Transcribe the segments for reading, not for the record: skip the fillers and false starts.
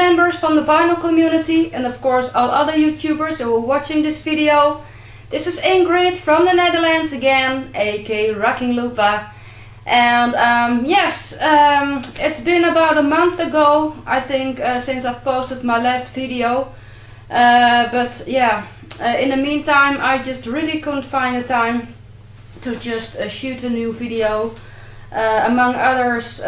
members from the vinyl community and of course all other YouTubers who are watching this video. This is Ingrid from the Netherlands again, aka Rocking Lupa. And it's been about a month ago, I think, since I've posted my last video. In the meantime I just really couldn't find the time to just shoot a new video. Among others,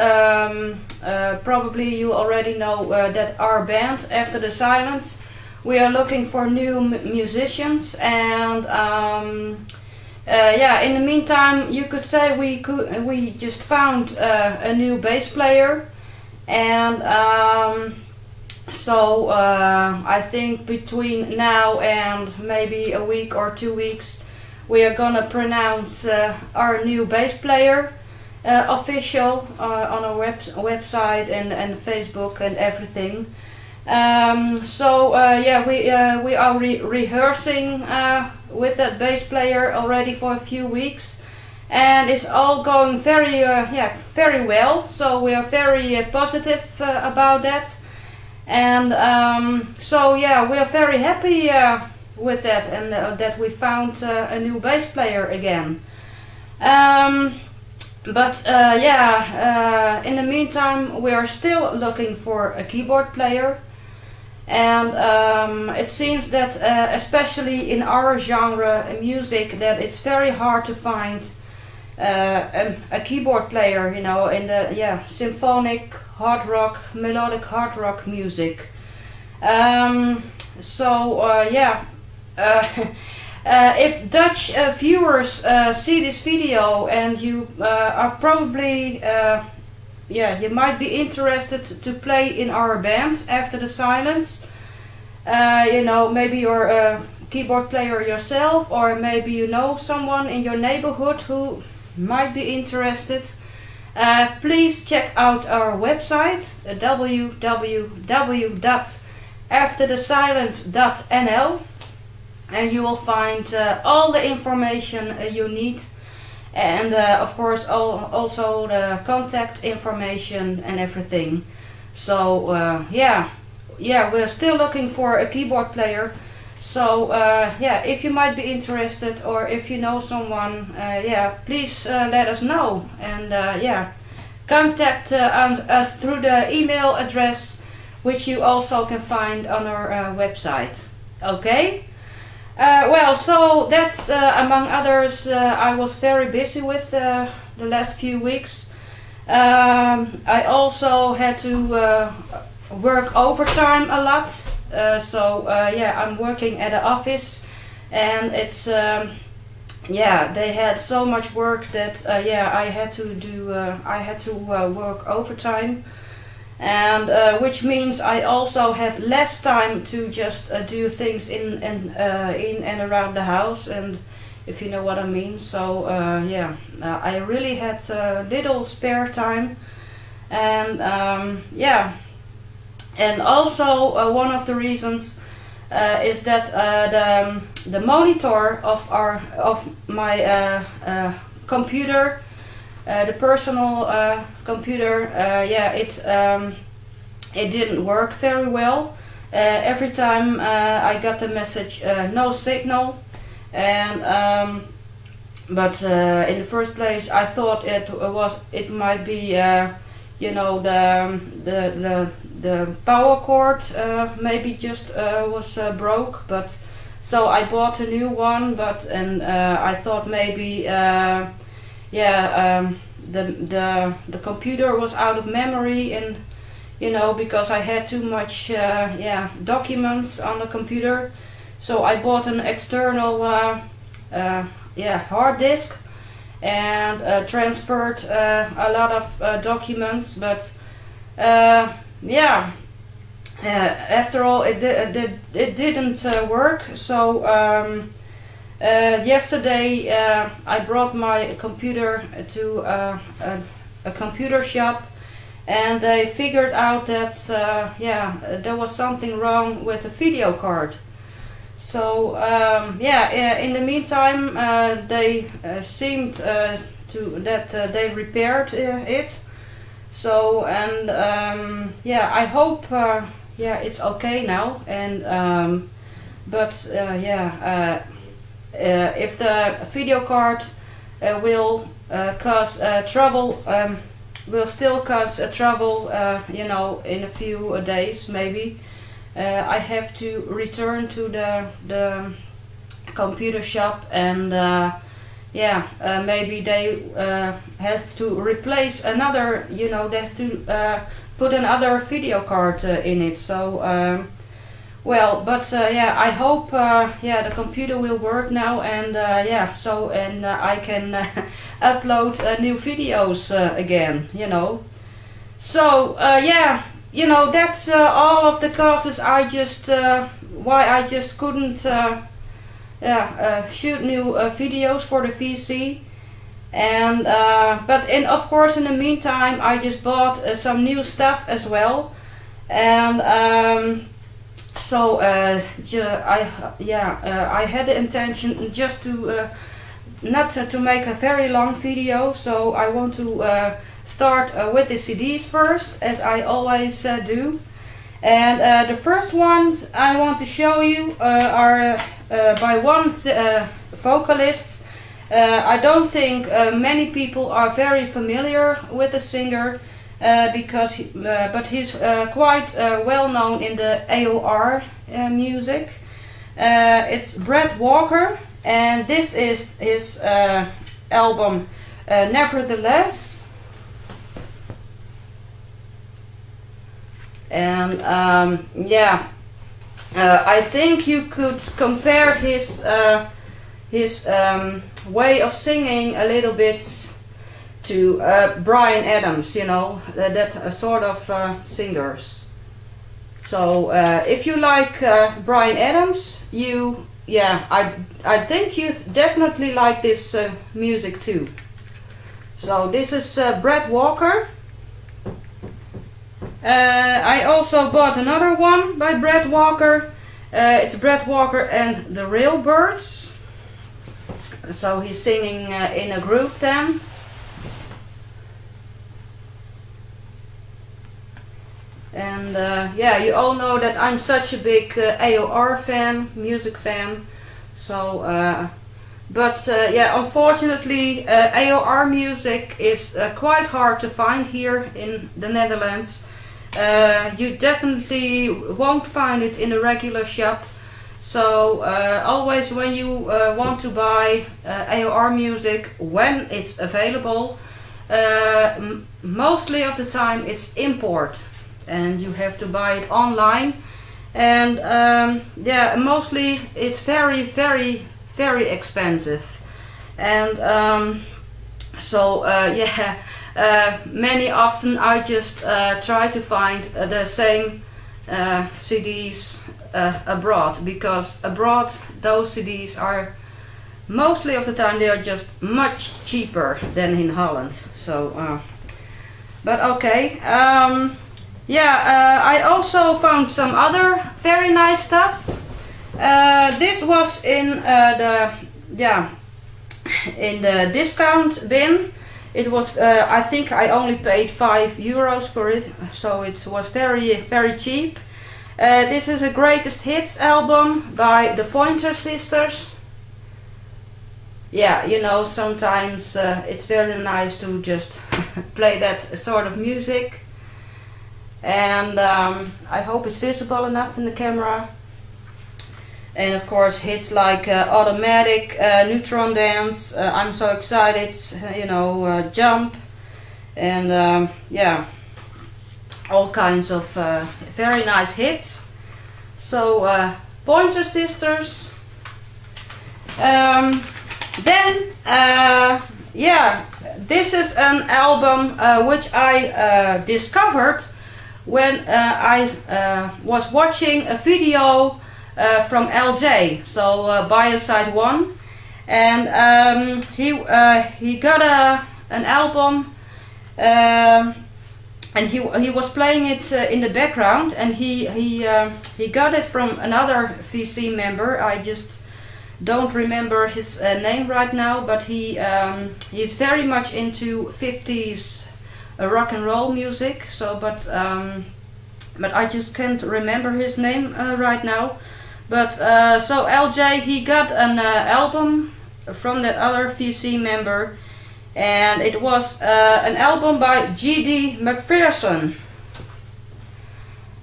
probably you already know that our band, After the Silence, we are looking for new musicians, and in the meantime you could say we just found a new bass player, and I think between now and maybe a week or 2 weeks we are gonna pronounce our new bass player official on our website and Facebook and everything. We are rehearsing with that bass player already for a few weeks, and it's all going very well. So we are very positive about that, and we are very happy with that, and that we found a new bass player again. In the meantime we are still looking for a keyboard player, and it seems that especially in our genre music that it's very hard to find a keyboard player, you know, in the symphonic hard rock, melodic hard rock music. If Dutch viewers see this video, and you are probably you might be interested to play in our band After the Silence. You know, maybe you're a keyboard player yourself, or maybe you know someone in your neighborhood who might be interested. Please check out our website, www.afterthesilence.nl. and you will find all the information you need, and of course also the contact information and everything. So we're still looking for a keyboard player. So if you might be interested, or if you know someone, please let us know, and contact us through the email address, which you also can find on our website. Okay. So that's among others. I was very busy with the last few weeks. I also had to work overtime a lot. I'm working at an office, and it's they had so much work that I had to work overtime. And which means I also have less time to just do things in and around the house, and if you know what I mean. So I really had little spare time, and and also one of the reasons is that the monitor of my computer, the personal computer, it didn't work very well. Every time I got the message no signal, and in the first place I thought it might be the power cord maybe just was broke, but so I bought a new one, I thought maybe the computer was out of memory, and because I had too much documents on the computer, so I bought an external hard disk, and transferred a lot of documents, but after all it didn't work. So yesterday I brought my computer to a computer shop, and they figured out that there was something wrong with the video card. So in the meantime they seemed they repaired it. So, and I hope yeah, it's okay now. And but yeah, if the video card will cause trouble, will still cause trouble, you know, in a few days maybe. I have to return to the computer shop, and yeah, maybe they have to replace another, you know, they have to put another video card in it. So well, but yeah, I hope yeah, the computer will work now, and yeah, so, and I can upload new videos again, you know. So yeah, you know, that's all of the causes I just why I just couldn't yeah, shoot new videos for the VC. And but of course, in the meantime, I just bought some new stuff as well. And so I had the intention just to not to make a very long video, so I want to start with the CDs first, as I always do. And the first ones I want to show you are by one vocalist. I don't think many people are very familiar with the singer, because but he's quite well known in the AOR music. It's Brad Walker, and this is his album Nevertheless. And yeah, I think you could compare his way of singing a little bit to Bryan Adams, you know, that sort of singers. So if you like Bryan Adams, you, yeah, I think you definitely like this music too. So this is Brad Walker. I also bought another one by Brad Walker. It's Brad Walker and the Railbirds. So he's singing in a group then. And yeah, you all know that I'm such a big AOR fan, music fan. So, but yeah, unfortunately, AOR music is quite hard to find here in the Netherlands. You definitely won't find it in a regular shop. So always when you want to buy AOR music, when it's available, mostly of the time it's import, and you have to buy it online. And yeah, mostly it's very, very, very expensive. And so yeah, many often I just try to find the same CDs abroad, because abroad those CDs are mostly of the time they are just much cheaper than in Holland. So but okay, yeah, I also found some other very nice stuff. This was in the, yeah, in the discount bin. It was I think I only paid €5 for it, so it was very, very cheap. This is a greatest hits album by the Pointer Sisters. Yeah, you know, sometimes it's very nice to just play that sort of music. And I hope it's visible enough in the camera. And of course hits like Automatic, Neutron Dance, I'm So Excited, you know, Jump, and yeah, all kinds of very nice hits. So Pointer Sisters. Then yeah, this is an album which I discovered when I was watching a video from LJ, so Bioside 1, and he got an album, and he was playing it in the background, and he got it from another VC member. I just don't remember his name right now, but he's very much into 50s rock and roll music. So, but but I just can't remember his name right now. But so LJ, he got an album from that other VC member, and it was an album by G.D. McPherson.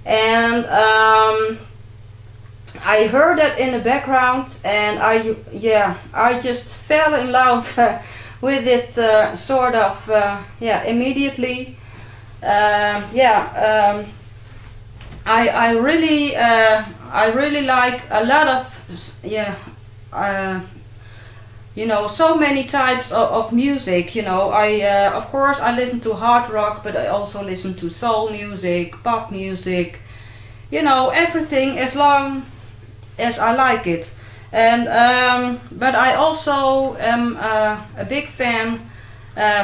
And I heard that in the background, and I just fell in love with it sort of immediately. I really like a lot of so many types of music. Of course I listen to hard rock, but I also listen to soul music, pop music, everything, as long as I like it. And but I also am a big fan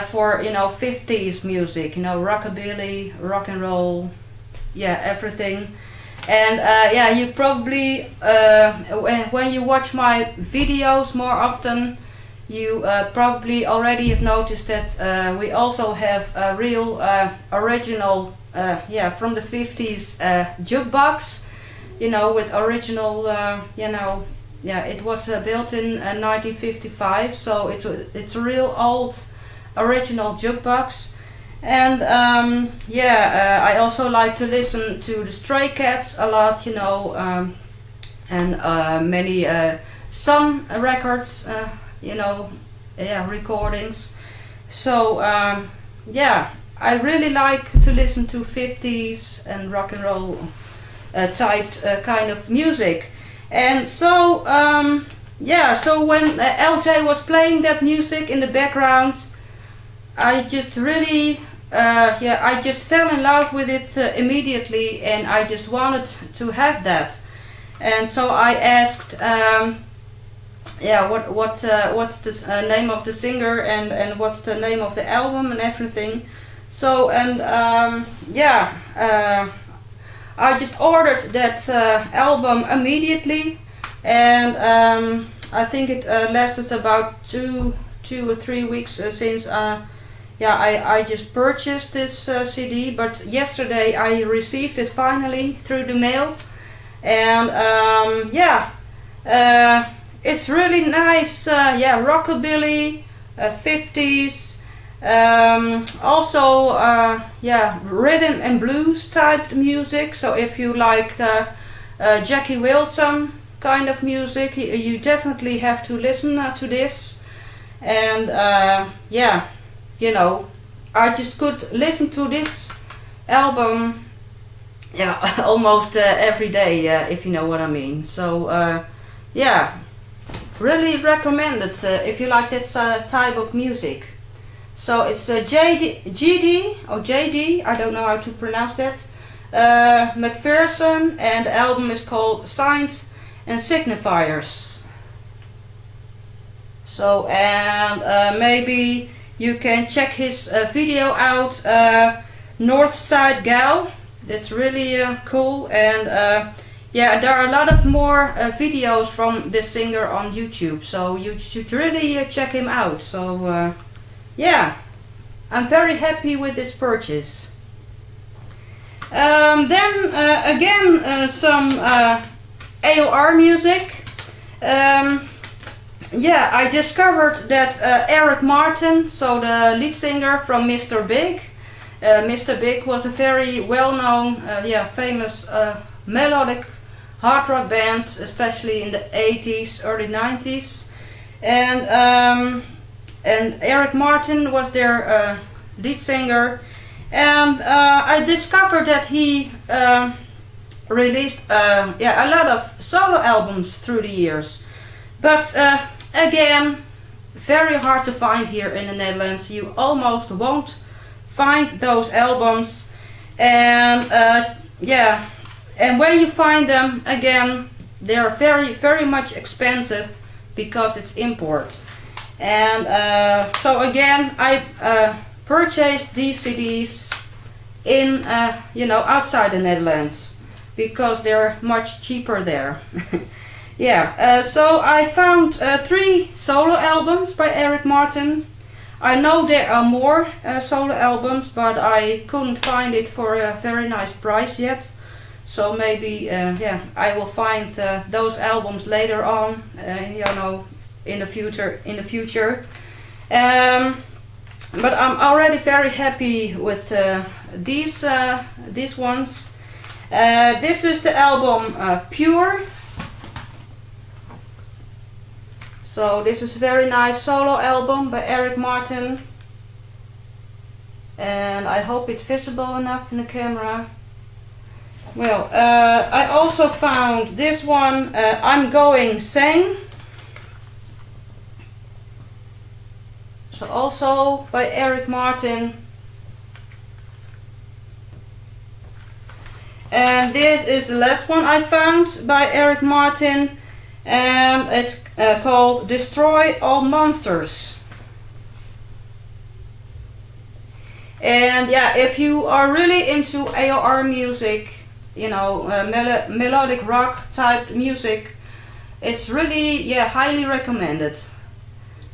for 50s music, rockabilly, rock and roll, everything. And you probably when you watch my videos more often, you probably already have noticed that we also have a real original from the 50s jukebox, with original it was built in 1955, so it's a real old original jukebox. And I also like to listen to the Stray Cats a lot, and many Sun Records, recordings. So I really like to listen to 50s and rock and roll typed kind of music. And so so when LJ was playing that music in the background, I just really I just fell in love with it immediately, and I just wanted to have that. And so I asked what's the name of the singer, and what's the name of the album and everything. So I just ordered that album immediately, and I think it lasted about two or 3 weeks since I just purchased this CD. But yesterday I received it finally through the mail, and it's really nice, rockabilly, 50s, also rhythm and blues type music. So if you like Jackie Wilson kind of music, you definitely have to listen to this. And I just could listen to this album almost every day, if you know what I mean. So really recommend it if you like this type of music. So it's GD or JD, I don't know how to pronounce that, McPherson, and the album is called Signs and Signifiers. So, and maybe you can check his video out, Northside Gal. That's really cool. And there are a lot of more videos from this singer on YouTube, so you should really check him out. So I'm very happy with this purchase. Then again some AOR music. I discovered that Eric Martin, so the lead singer from Mr. Big. Mr. Big was a very well-known, famous melodic hard rock band, especially in the 80s, early 90s. And Eric Martin was their lead singer. And I discovered that he released a lot of solo albums through the years. But again, very hard to find here in the Netherlands. You almost won't find those albums. And and when you find them, again, they are very, very much expensive because it's import. And so again, I purchased these CDs in outside the Netherlands because they're much cheaper there. So I found 3 solo albums by Eric Martin. I know there are more solo albums, but I couldn't find it for a very nice price yet. So maybe yeah, I will find those albums later on, you know, in the future. But I'm already very happy with these ones. This is the album Pure. So this is a very nice solo album by Eric Martin, and I hope it's visible enough in the camera. Well, I also found this one, I'm Going Sane. So also by Eric Martin. And this is the last one I found by Eric Martin, and it's called Destroy All Monsters. And yeah, if you are really into AOR music, you know, melodic rock type music, it's really, yeah, highly recommended.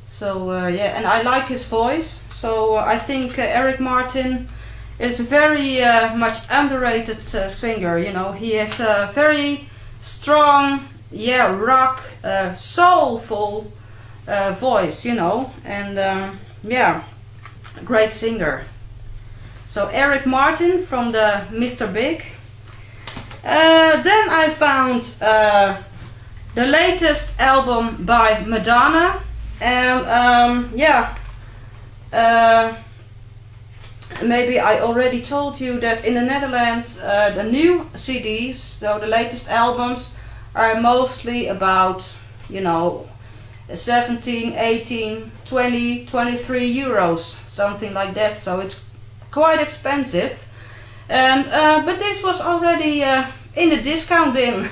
So yeah, and I like his voice, so I think Eric Martin is a very much underrated singer. You know, he has a very strong, yeah, rock, soulful voice, you know, and yeah, great singer. So Eric Martin from the Mr. Big. Then I found the latest album by Madonna, and yeah, maybe I already told you that in the Netherlands the new CDs, so the latest albums, are mostly about, you know, 17, 18, 20, 23 euros, something like that, so it's quite expensive. And but this was already in the discount bin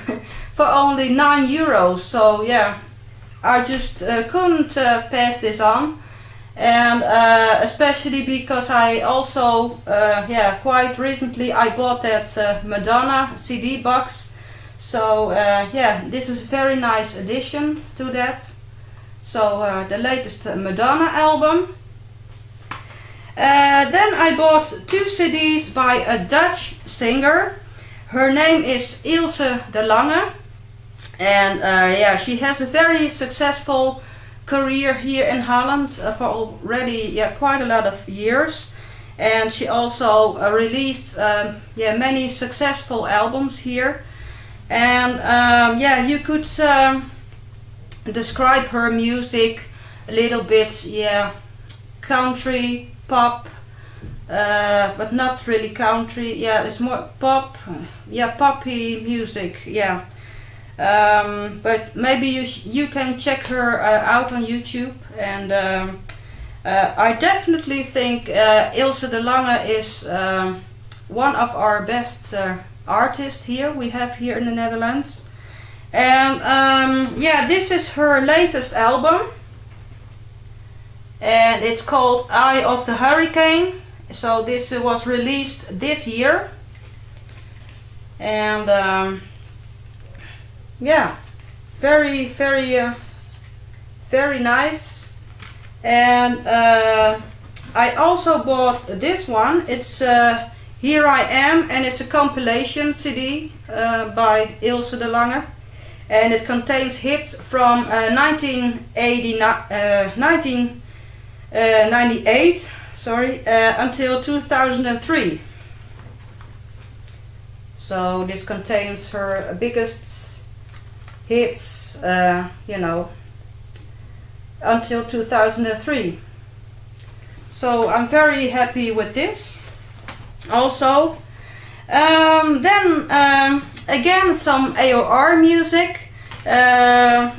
for only 9 euros, so yeah, I just couldn't pass this on. And especially because I also yeah, quite recently I bought that Madonna CD box, so yeah, this is a very nice addition to that. So the latest Madonna album. Then I bought 2 CDs by a Dutch singer. Her name is Ilse de Lange, and yeah, she has a very successful career here in Holland for already, yeah, quite a lot of years, and she also released yeah, many successful albums here. And yeah, you could describe her music a little bit, yeah, country pop, but not really country. Yeah, it's more pop, yeah, poppy music, yeah. But maybe you can check her out on YouTube, and I definitely think Ilse de Lange is one of our best artists here we have here in the Netherlands. And yeah, this is her latest album, and it's called Eye of the Hurricane. So this was released this year, and yeah, very nice. And I also bought this one. It's Here I Am, and it's a compilation CD by Ilse de Lange, and it contains hits from 1998, sorry, until 2003. So this contains her biggest hits, you know, until 2003. So I'm very happy with this. Also, then again, some AOR music. I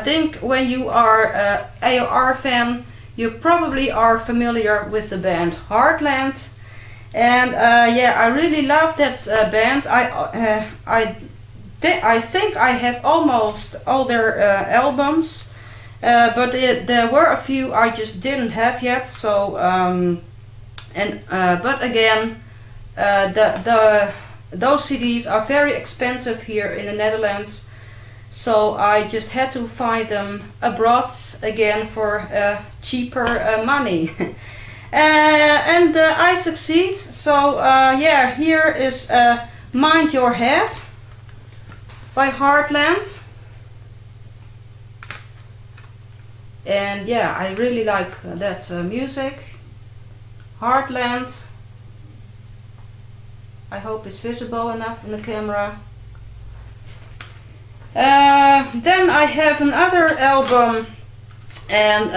think when you are an AOR fan, you probably are familiar with the band Heartland, and yeah, I really love that band. I think I have almost all their albums, but there were a few I just didn't have yet. So but again, those CDs are very expensive here in the Netherlands, so I just had to find them abroad again for cheaper money. And I succeed. So yeah, here is Mind Your Head by Heartland. And yeah, I really like that music. Heartland. I hope it's visible enough in the camera. Then I have another album, and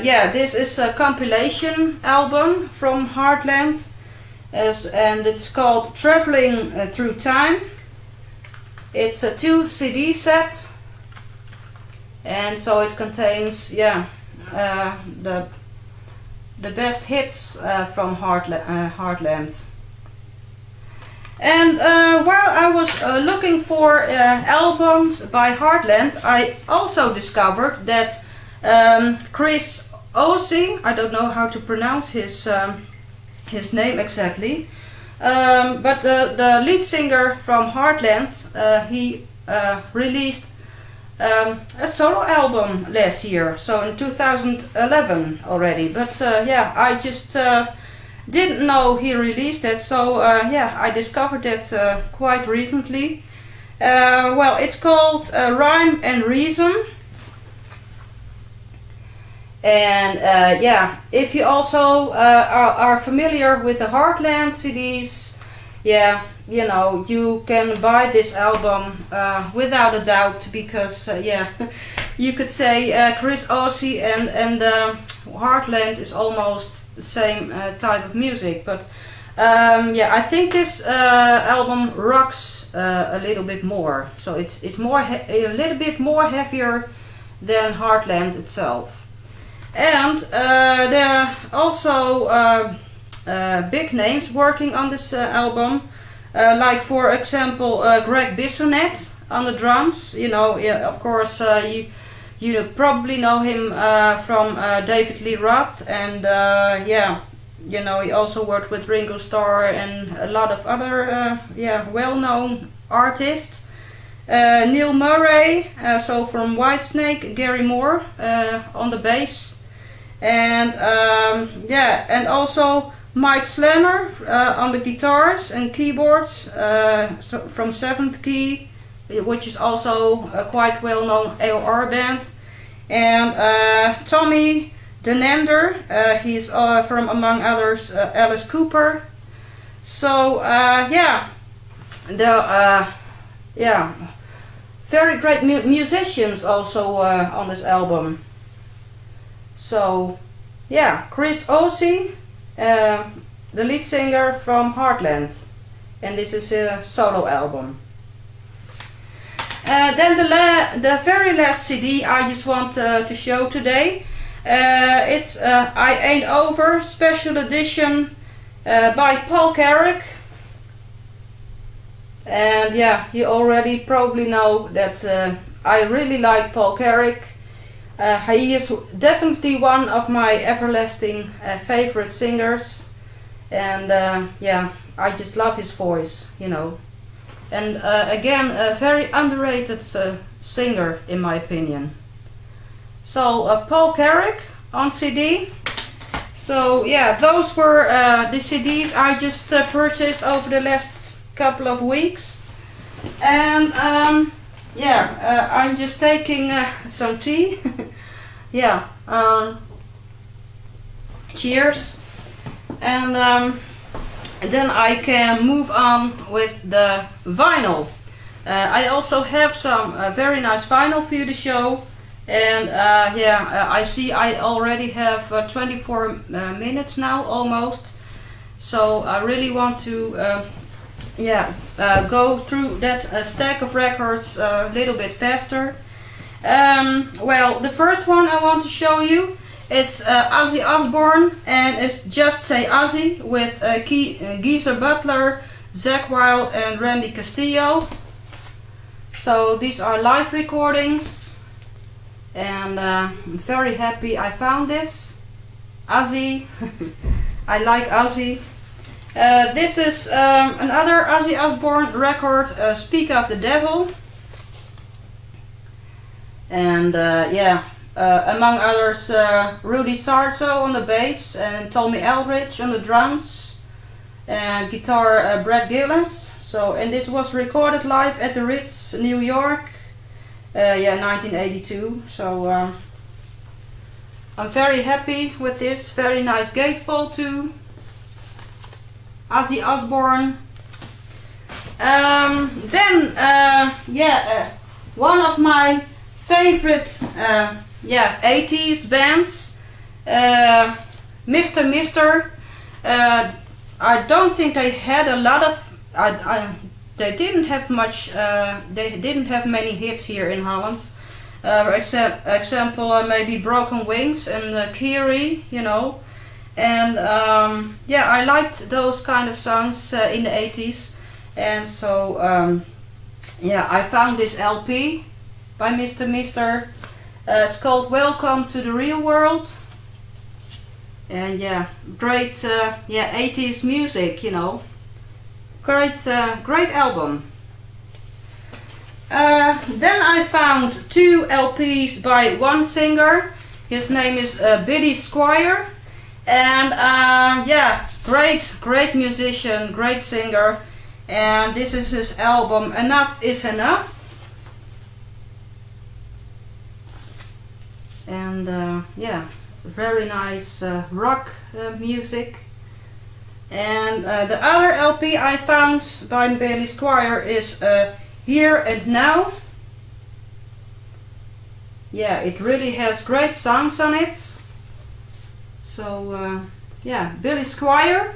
yeah, this is a compilation album from Heartland, and it's called Traveling Through Time. It's a 2 CD set, and so it contains, yeah, the best hits from Heartland. And while I was looking for albums by Heartland, I also discovered that Chris Ozzy, I don't know how to pronounce his name exactly, but the lead singer from Heartland, he released a solo album last year, so in 2011 already. But yeah, I just didn't know he released it, so yeah, I discovered it quite recently. Well, it's called Rhyme and Reason. And yeah, if you also are familiar with the Heartland CDs, yeah, you know, you can buy this album without a doubt, because yeah, you could say Chris Ozzy and Heartland is almost the same type of music, but yeah, I think this album rocks a little bit more, so it's more a little bit more heavier than Heartland itself. And there are also big names working on this album, like for example Greg Bissonette on the drums. You know, yeah, of course you probably know him from David Lee Roth, and yeah, you know, he also worked with Ringo Starr and a lot of other yeah, well-known artists. Neil Murray, so from Whitesnake, Gary Moore on the bass, and yeah, and also Mike Slammer on the guitars and keyboards, so from Seventh Key, which is also a quite well-known AOR band, and Tommy Denander, he's from, among others, Alice Cooper. So yeah, the yeah, very great musicians also on this album. So yeah, Chris Ozzy, the lead singer from Heartland, and this is a solo album. Then the very last CD I just want to show today, it's I Ain't Over Special Edition by Paul Carrack. And yeah, you already probably know that I really like Paul Carrack. He is definitely one of my everlasting favorite singers, and yeah, I just love his voice, you know. And again, a very underrated singer in my opinion. So Paul Carrack on CD. So yeah, those were the CDs I just purchased over the last couple of weeks. And yeah, I'm just taking some tea. Yeah, cheers. And then I can move on with the vinyl. I also have some very nice vinyl for you to show. And yeah, I see I already have 24 minutes now almost. So I really want to yeah, go through that stack of records a little bit faster. Well, the first one I want to show you is Ozzy Osbourne, and it's Just Say Ozzy with Geezer Butler, Zakk Wylde and Randy Castillo. So these are live recordings, and I'm very happy I found this. Ozzy, I like Ozzy. This is another Ozzy Osbourne record, Speak of the Devil. and yeah, among others Rudy Sarzo on the bass and Tommy Eldridge on the drums and guitar Brad Gillis. So, and it was recorded live at the Ritz, New York, yeah, 1982. So I'm very happy with this. Very nice gatefold too. Ozzy Osbourne. Then yeah, one of my favorite yeah, 80s bands, Mr. Mister. I don't think they had a lot of. They didn't have much. They didn't have many hits here in Holland. Example, maybe Broken Wings and Kiri, you know. And yeah, I liked those kind of songs in the 80s. And so yeah, I found this LP by Mr. Mister. It's called Welcome to the Real World. And yeah, great yeah, 80s music, you know. Great great album. Then I found two LPs by one singer. His name is Billy Squier. And yeah, great musician, great singer. And this is his album Enough Is Enough. And yeah, very nice rock music. And the other LP I found by Billy Squier is Here and Now. Yeah, it really has great songs on it. So yeah, Billy Squier.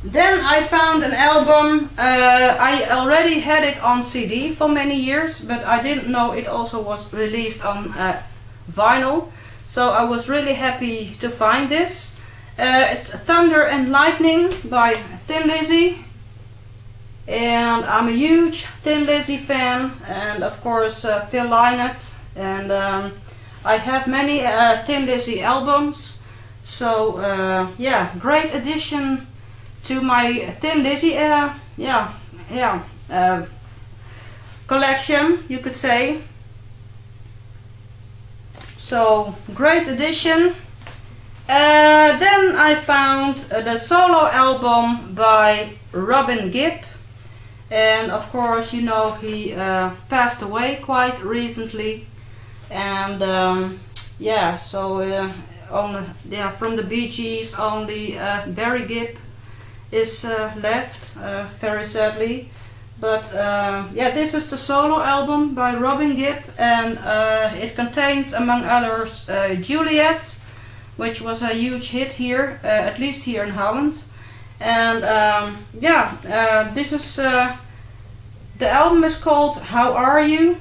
Then I found an album. I already had it on CD for many years, but I didn't know it also was released on vinyl. So I was really happy to find this. It's Thunder and Lightning by Thin Lizzy. And I'm a huge Thin Lizzy fan, and of course Phil Lynott. And I have many Thin Lizzy albums. So yeah, great addition to my Thin Lizzy collection, you could say. So great addition. Then I found the solo album by Robin Gibb, and of course you know he passed away quite recently. And yeah, so yeah, from the Bee Gees only Barry Gibb is left, very sadly. But yeah, this is the solo album by Robin Gibb, and it contains, among others, Juliet, which was a huge hit here, at least here in Holland. And yeah, this is the album is called How Are You,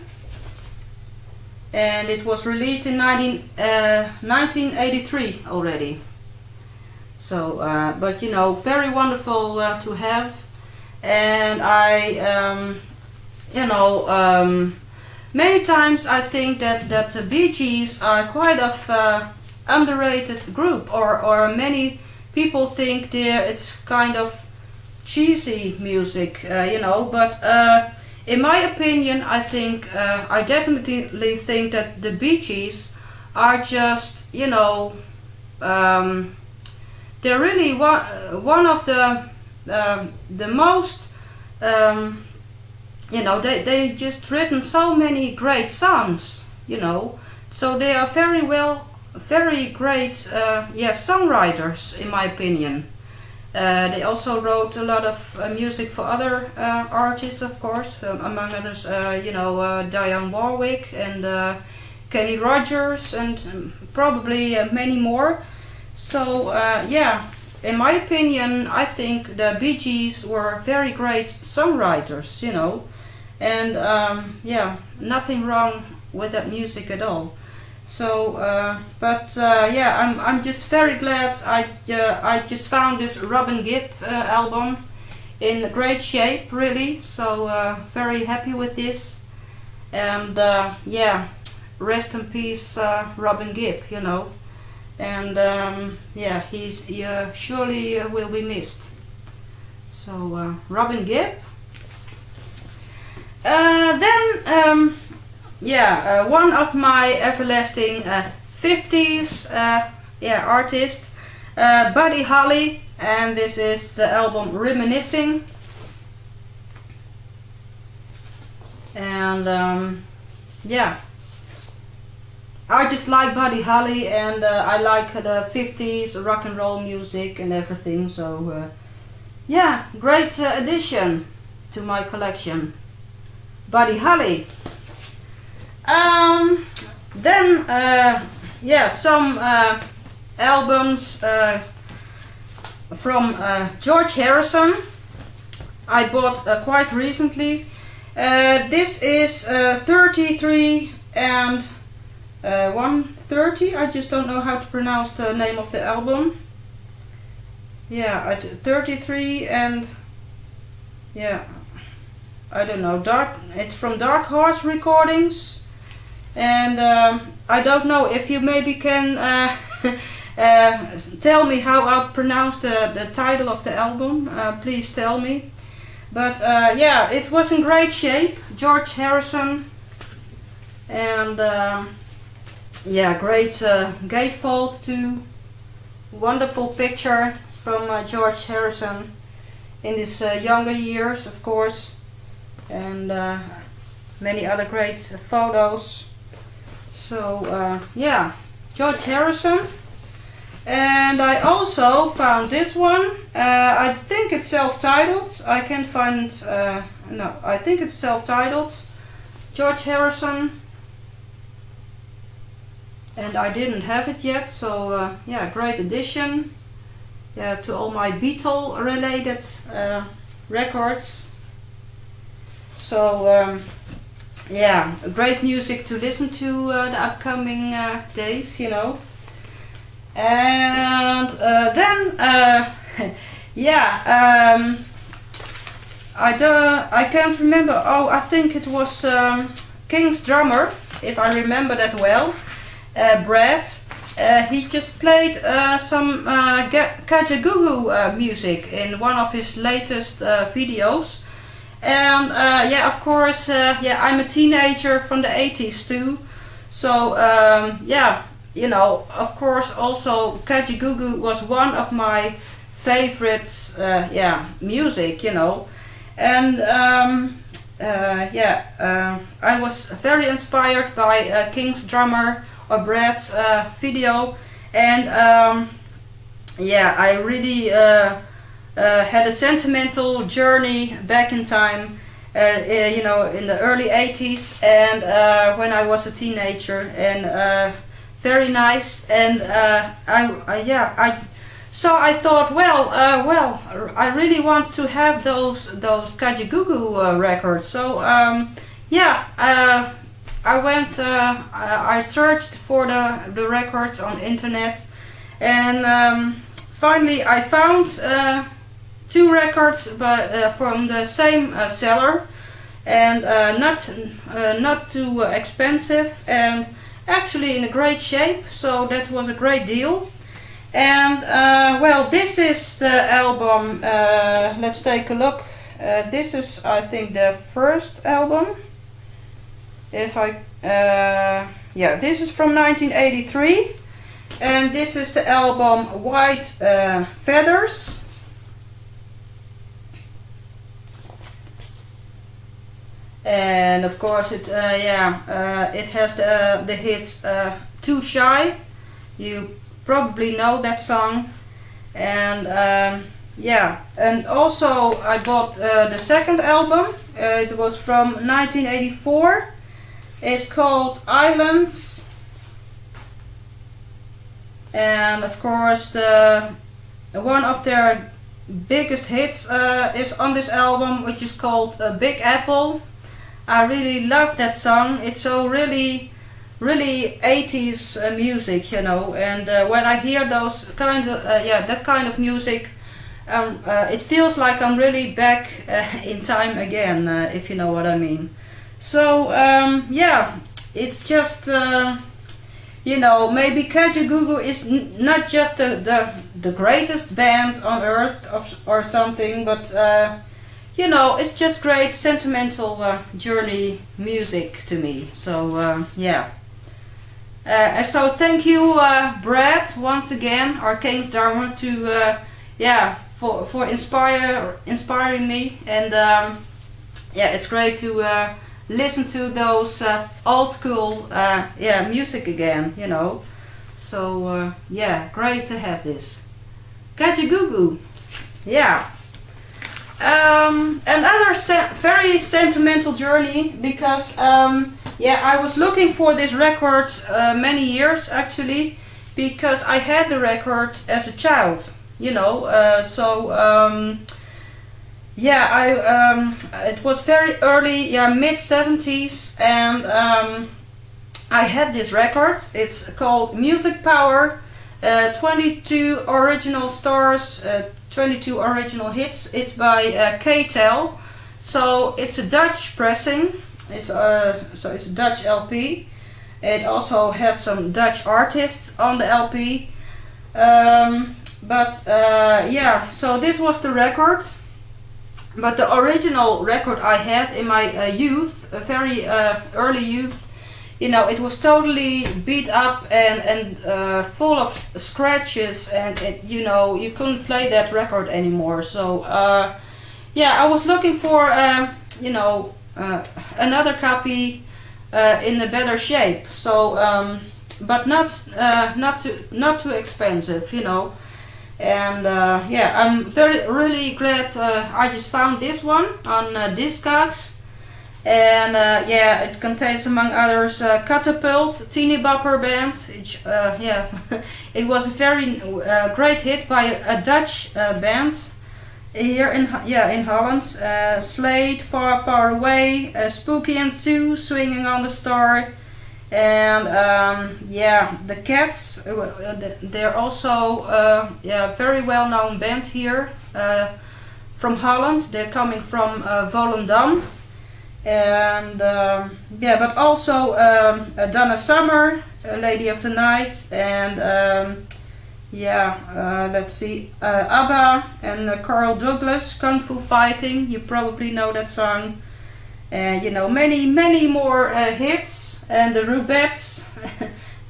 and it was released in 1983 already. So, but you know, very wonderful to have. And I, you know, many times I think that the Bee Gees are quite of underrated group, or many people think it's kind of cheesy music, you know. But in my opinion, I think I definitely think that the Bee Gees are just, you know, they're really one of the most, you know, they just written so many great songs, you know. So they are very great, yeah, songwriters, in my opinion. They also wrote a lot of music for other artists, of course, among others, you know, Dionne Warwick and Kenny Rogers, and probably many more. So yeah, in my opinion, I think the Bee Gees were very great songwriters, you know. And yeah, nothing wrong with that music at all. So, but yeah, I'm just very glad I just found this Robin Gibb album in great shape, really. So very happy with this. And yeah, rest in peace, Robin Gibb, you know. And yeah, he's surely will be missed. So Robin Gibb. Then one of my everlasting 50s artists, Buddy Holly, and this is the album Reminiscing. And yeah, I just like Buddy Holly, and I like the 50s rock and roll music and everything, so yeah, great addition to my collection, Buddy Holly. Then yeah, some albums from George Harrison I bought quite recently. This is 33 and 130. I just don't know how to pronounce the name of the album. Yeah, 33 and yeah, I don't know. It's from Dark Horse Recordings, and I don't know if you maybe can tell me how I pronounce the title of the album. Please tell me. But yeah, it was in great shape, George Harrison, and yeah, great gatefold too. Wonderful picture from George Harrison in his younger years, of course, and many other great photos. So yeah, George Harrison. And I also found this one. I think it's self-titled. I can't find, no, I think it's self-titled. George Harrison. And I didn't have it yet, so yeah, great addition. Yeah, to all my Beatle related records. So yeah, great music to listen to the upcoming days, you know. And then yeah, I can't remember. Oh, I think it was King's drummer, if I remember that well, Brad. He just played some Kajagoogoo music in one of his latest videos. And yeah, of course, yeah, I'm a teenager from the 80s too, so yeah, you know, of course, also Kajagoogoo was one of my favorites, yeah, music, you know. And yeah, I was very inspired by King's drummer or Brad's video, and yeah, I really had a sentimental journey back in time, you know, in the early 80s, and when I was a teenager, and very nice. And so I thought, well, I really want to have those Kajagoogoo records. So yeah, I went, I searched for the records on internet, and finally I found 2 records, but from the same seller, and not too expensive, and actually in a great shape, so that was a great deal. And well, this is the album. Let's take a look. This is, I think, the first album. If I yeah, this is from 1983, and this is the album White Feathers. And of course it yeah, it has the hits Too Shy. You probably know that song. And yeah, and also I bought the second album. It was from 1984. It's called Islands, and of course one of their biggest hits is on this album, which is called Big Apple. I really love that song. It's so really 80s music, you know, and when I hear those kind of yeah, that kind of music, it feels like I'm really back in time again, if you know what I mean. So yeah, it's just you know, maybe Kajagoogoo is not just the greatest band on earth or something, but you know, it's just great sentimental journey music to me. So yeah. And so thank you, Brad, once again, our King's Dharma, to yeah, for inspiring me. And yeah, it's great to listen to those old school yeah, music again, you know. So yeah, great to have this. Kajagoogoo. Yeah. Another very sentimental journey, because yeah, I was looking for this record many years actually, because I had the record as a child, you know. Yeah, it was very early, yeah, mid 70s, and I had this record. It's called Music Power, 22 original stars, 22 original hits. It's by K-Tel. So it's a Dutch pressing. It's so it's a Dutch LP. It also has some Dutch artists on the LP. Yeah, so this was the record. But the original record I had in my youth, a very early youth, you know, it was totally beat up and full of scratches, and it, you know, you couldn't play that record anymore. So yeah, I was looking for you know, another copy in a better shape. So but not too expensive, you know. And yeah, I'm really glad I just found this one on Discogs. And yeah, it contains among others Catapult, Teeny Bopper Band. Yeah, it was a very great hit by a Dutch band here in Holland. Slade, Far Far Away, Spooky and Sue, Swinging on the Star. And yeah, the Cats, they're also yeah, very well known band here from Holland. They're coming from Volendam. And yeah, but also Donna Summer, Lady of the Night, and yeah, let's see, ABBA and Carl Douglas, Kung Fu Fighting. You probably know that song. And you know, many more hits. And the Rubettes,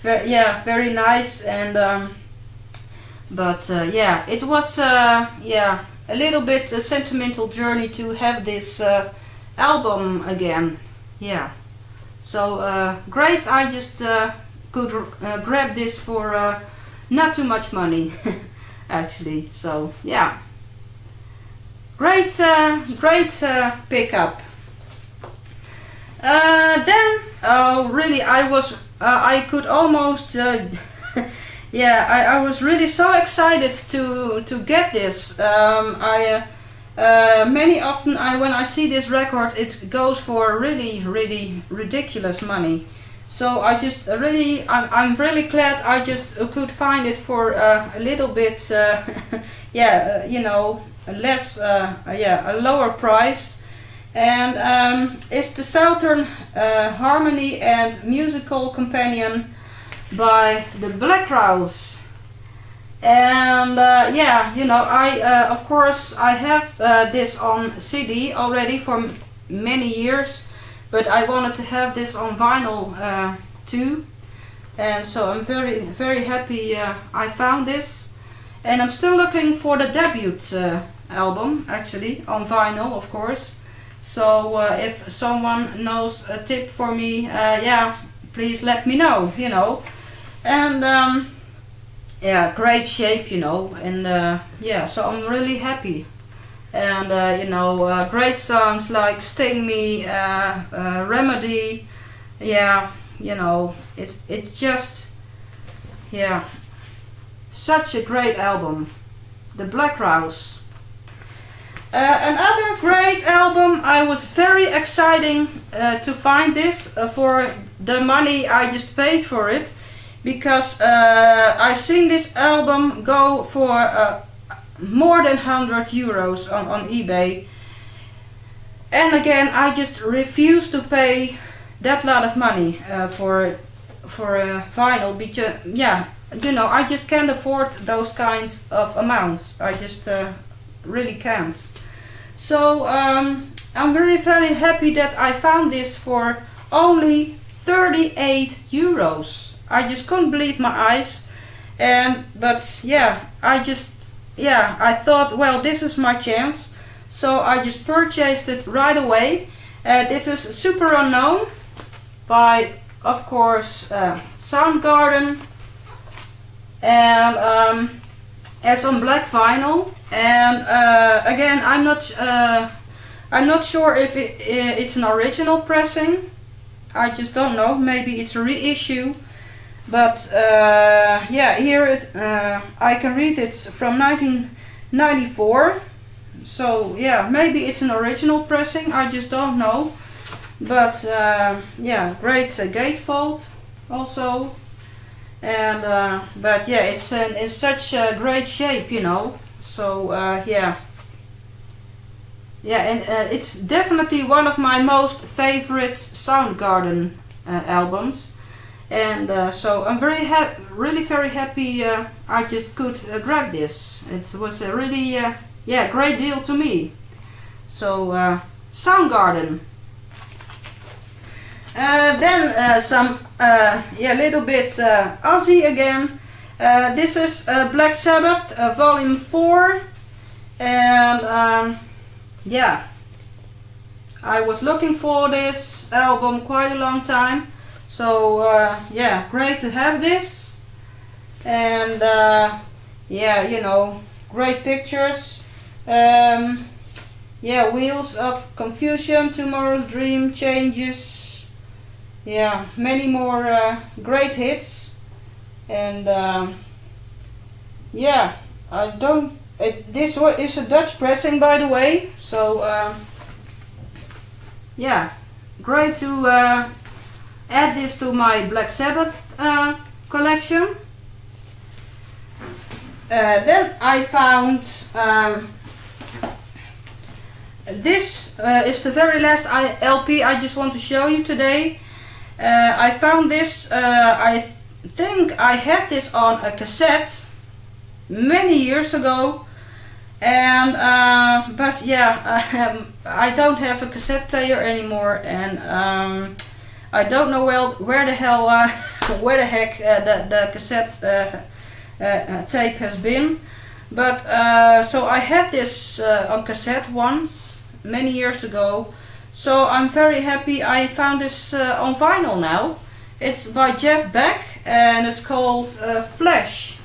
yeah, very nice. And but yeah, it was yeah, a little bit a sentimental journey to have this album again. Yeah, so great. I just could grab this for not too much money actually. So yeah, great pickup. Then really, I could almost yeah, I was really so excited to get this. Many often when I see this record, it goes for really ridiculous money. So I just I'm really glad I just could find it for a little bit yeah, you know, less yeah, a lower price. And it's the Southern Harmony and Musical Companion by the Black Crowes. And yeah, you know, I of course I have this on CD already for many years, but I wanted to have this on vinyl too. And so I'm very happy I found this. And I'm still looking for the debut album, actually, on vinyl, of course. So if someone knows a tip for me, yeah, please let me know, you know. And yeah, great shape, you know. And yeah, so I'm really happy. And you know, great songs like Sting Me, Remedy. Yeah, you know, it's just, yeah, such a great album, the Black Crowes. Another great album. I was very exciting to find this for the money I just paid for it, because I've seen this album go for more than €100 on eBay, and again I just refuse to pay that lot of money for vinyl, because yeah, you know, I just can't afford those kinds of amounts. I just really can't. So I'm very happy that I found this for only 38 euros. I just couldn't believe my eyes. But yeah, I thought, well, this is my chance. So I just purchased it right away. This is Super Unknown by, of course, Soundgarden, and it's on black vinyl. And again, I'm not sure if it's an original pressing. I just don't know. Maybe it's a reissue. But yeah, here I can read it's from 1994. So yeah, maybe it's an original pressing. I just don't know. But yeah, great gatefold also. And but yeah, it's in such a great shape, you know. So yeah, and it's definitely one of my most favorite Soundgarden albums. And so I'm really very happy I just could grab this. It was a really yeah, great deal to me. So Soundgarden. Then some yeah, little bit Aussie again. This is Black Sabbath Volume 4, and yeah, I was looking for this album quite a long time. So yeah, great to have this. And yeah, you know, great pictures. Yeah, Wheels of Confusion, Tomorrow's Dream, Changes. Yeah, many more great hits. And yeah, I don't. This is a Dutch pressing, by the way. So yeah, great to add this to my Black Sabbath collection. Then I found this is the very last LP I just want to show you today. I found this, I think I had this on a cassette many years ago, and but yeah, I don't have a cassette player anymore, and I don't know where the hell where the heck the cassette tape has been. But so I had this on cassette once many years ago. So I'm very happy I found this on vinyl now. It's by Jeff Beck and it's called Flesh.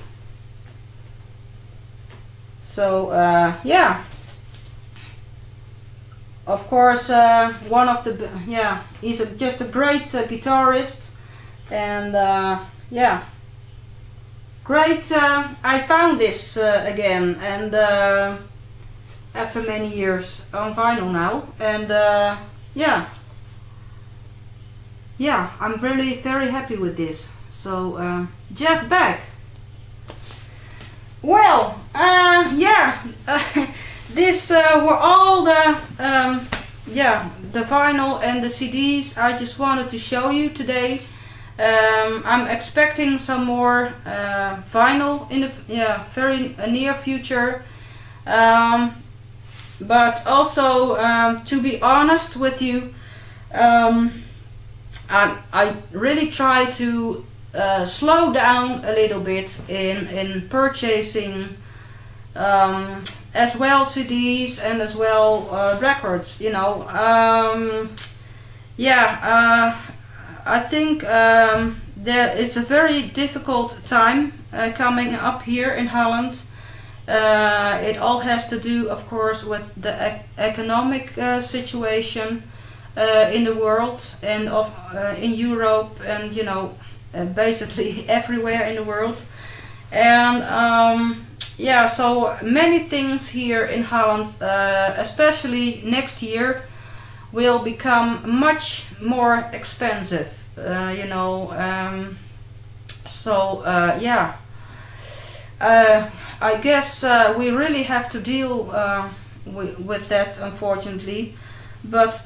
So yeah, of course one of the, yeah, he's just a great guitarist, and yeah, great. I found this again, and after many years on vinyl now, and yeah, I'm really very happy with this. So Jeff Beck. Well, yeah, this were all the yeah, the vinyl and the CDs I just wanted to show you today. I'm expecting some more vinyl in the very near future. But also, to be honest with you, I really try to slow down a little bit in purchasing as well CDs and as well records, you know. Yeah, I think there is a very difficult time coming up here in Holland. It all has to do, of course, with the economic situation in the world, and in Europe, and you know, basically everywhere in the world. And yeah, so many things here in Holland, especially next year, will become much more expensive. You know, so yeah. I guess we really have to deal with that, unfortunately, but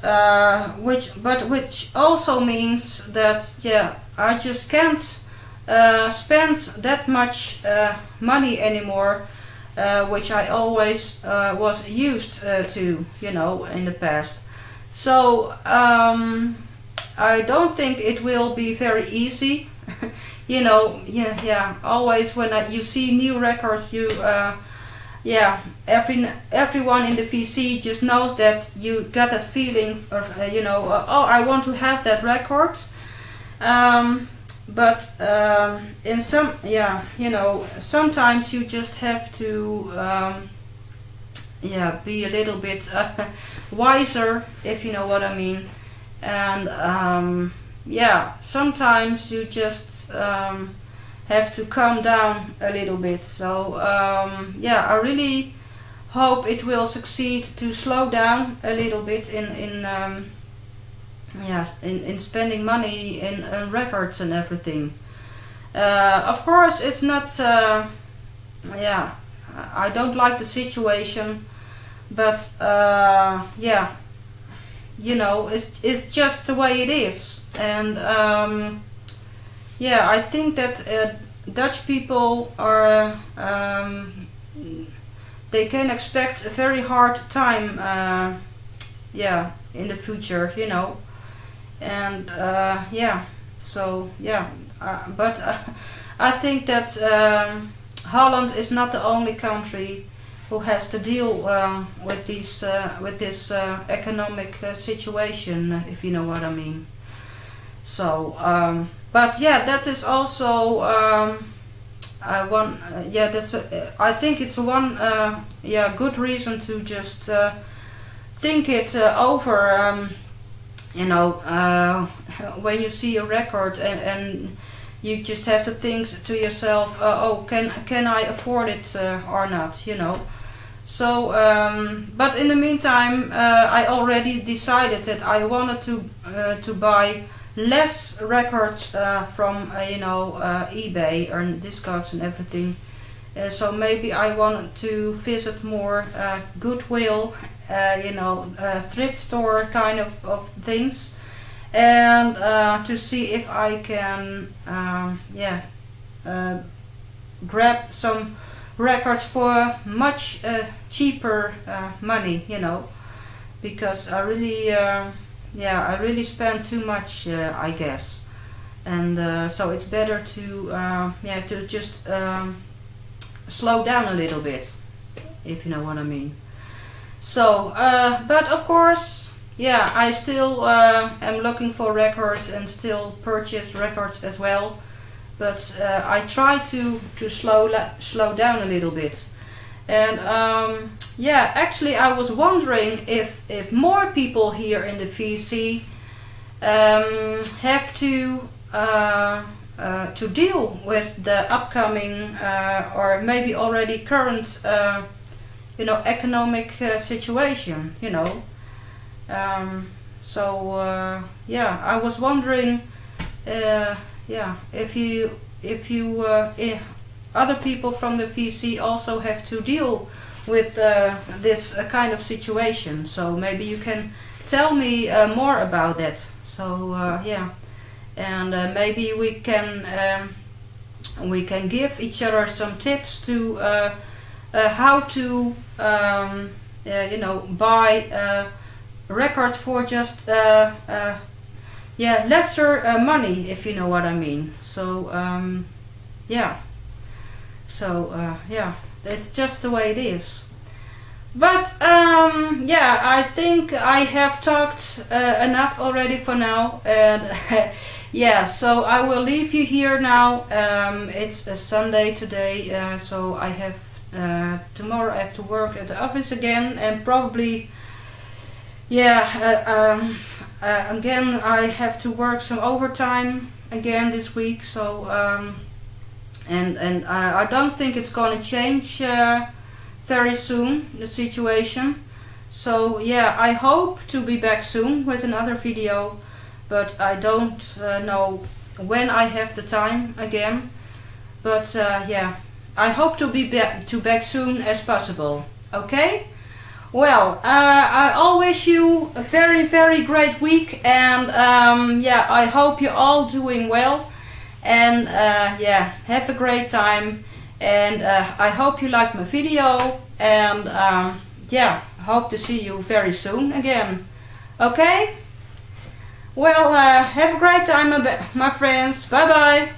which also means that, yeah, I just can't spend that much money anymore which I always was used to, you know, in the past. So I don't think it will be very easy. You know, yeah. Always when you see new records, you, everyone in the VC just knows that you got that feeling of, you know, oh, I want to have that record. But in some, you know, sometimes you just have to, be a little bit wiser, if you know what I mean. And sometimes you just have to calm down a little bit. So I really hope it will succeed to slow down a little bit in spending money in records and everything. Of course, it's not. I don't like the situation, but you know, it's just the way it is. And I think that Dutch people are. They can expect a very hard time. In the future, you know. And but I think that Holland is not the only country who has to deal with this economic situation, if you know what I mean. So, but yeah, that is also I think it's one good reason to just think it over. You know, when you see a record and you just have to think to yourself, oh, can I afford it or not, you know. So, but in the meantime, I already decided that I wanted to buy less records from eBay or Discogs and everything. So maybe I wanted to visit more Goodwill, thrift store kind of things, and to see if I can grab some records for much cheaper money, you know, because I really spend too much, I guess, and so it's better to just slow down a little bit, if you know what I mean. So, but of course, I still am looking for records and still purchase records as well. But I try to slow down a little bit. And actually, I was wondering if more people here in the VC have to deal with the upcoming or maybe already current economic situation, you know. I was wondering if other people from the VC also have to deal with this kind of situation. So maybe you can tell me more about that. So and maybe we can give each other some tips to how to buy records for just lesser money, if you know what I mean. So it's just the way it is. But I think I have talked enough already for now, and so I will leave you here now. It's a Sunday today, so I have tomorrow I have to work at the office again, and probably again I have to work some overtime again this week. So and I don't think it's gonna change very soon, the situation. So I hope to be back soon with another video, but I don't know when I have the time again. But I hope to be back soon as possible. Okay? Well, I all wish you a very, very great week, and I hope you're all doing well, and have a great time. And I hope you liked my video, and yeah, hope to see you very soon again. Okay? Well, have a great time, my friends. Bye bye.